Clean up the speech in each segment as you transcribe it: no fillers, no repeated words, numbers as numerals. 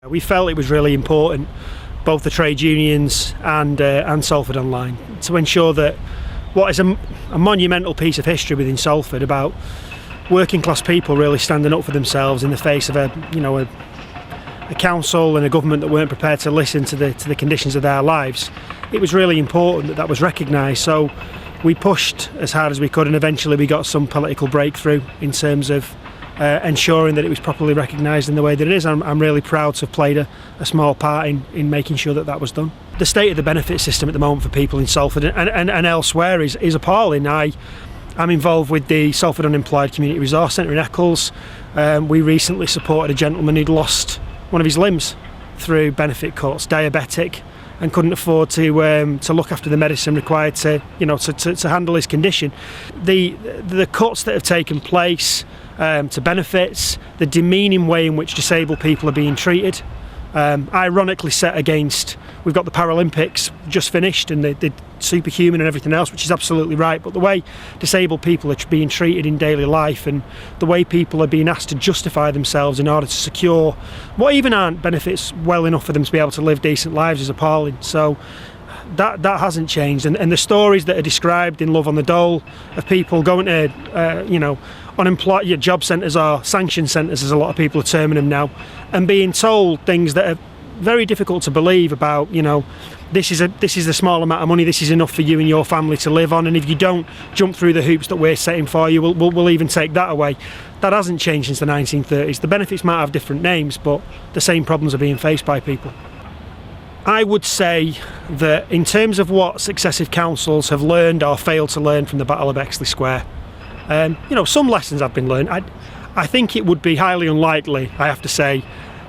We felt it was really important, both the trade unions and Salford Online, to ensure that what is a monumental piece of history within Salford about working class people really standing up for themselves in the face of a council and a government that weren't prepared to listen to the conditions of their lives. It was really important that that was recognised, so we pushed as hard as we could, and eventually we got some political breakthrough in terms of ensuring that it was properly recognised in the way that it is. I'm really proud to have played a small part in making sure that that was done. The state of the benefit system at the moment for people in Salford and elsewhere is appalling. I'm involved with the Salford Unemployed Community Resource Centre in Eccles. We recently supported a gentleman who'd lost one of his limbs through benefit cuts, diabetic, and couldn't afford to look after the medicine required to handle his condition. The cuts that have taken place to benefits, the demeaning way in which disabled people are being treated, ironically set against, we've got the Paralympics just finished and the superhuman and everything else, which is absolutely right, but the way disabled people are being treated in daily life and the way people are being asked to justify themselves in order to secure what even aren't benefits well enough for them to be able to live decent lives is appalling. So that hasn't changed, and the stories that are described in Love on the Dole of people going to unemployed job centres or sanction centres, as a lot of people are terming them now, and being told things that are very difficult to believe about, this is a small amount of money, this is enough for you and your family to live on, and if you don't jump through the hoops that we're setting for you, we'll even take that away. That hasn't changed since the 1930s. The benefits might have different names, but the same problems are being faced by people. I would say that in terms of what successive councils have learned or failed to learn from the Battle of Bexley Square, some lessons have been learned. I think it would be highly unlikely, I have to say,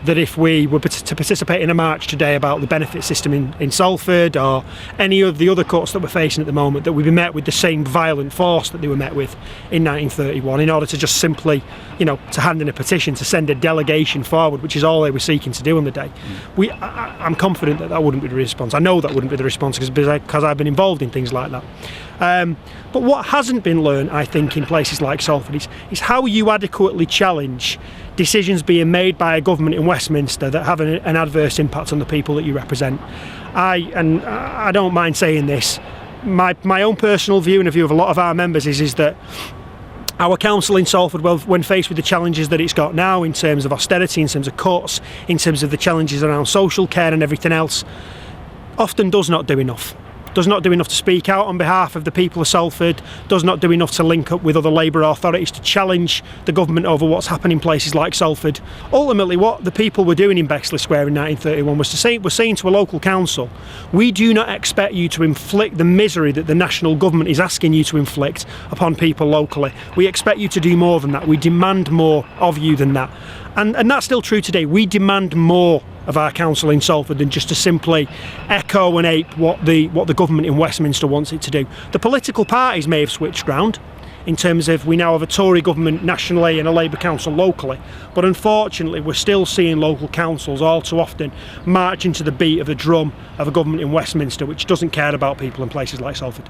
that if we were to participate in a march today about the benefit system in Salford or any of the other cuts that we're facing at the moment, that we'd be met with the same violent force that they were met with in 1931 in order to just simply, to hand in a petition, to send a delegation forward, which is all they were seeking to do on the day. I'm confident that wouldn't be the response. I know that wouldn't be the response because I've been involved in things like that. But what hasn't been learned, I think, in places like Salford is how you adequately challenge decisions being made by a government in Westminster that have an adverse impact on the people that you represent. I don't mind saying this, my own personal view and the view of a lot of our members is that our council in Salford, when faced with the challenges that it's got now in terms of austerity, in terms of cuts, in terms of the challenges around social care and everything else, often does not do enough. Does not do enough to speak out on behalf of the people of Salford, does not do enough to link up with other Labour authorities to challenge the government over what's happening in places like Salford. Ultimately, what the people were doing in Bexley Square in 1931 was saying to a local council, we do not expect you to inflict the misery that the national government is asking you to inflict upon people locally. We expect you to do more than that. We demand more of you than that. And that's still true today. We demand more of our council in Salford than just to simply echo and ape what the government in Westminster wants it to do. The political parties may have switched ground in terms of we now have a Tory government nationally and a Labour council locally, but unfortunately we're still seeing local councils all too often marching to the beat of the drum of a government in Westminster which doesn't care about people in places like Salford.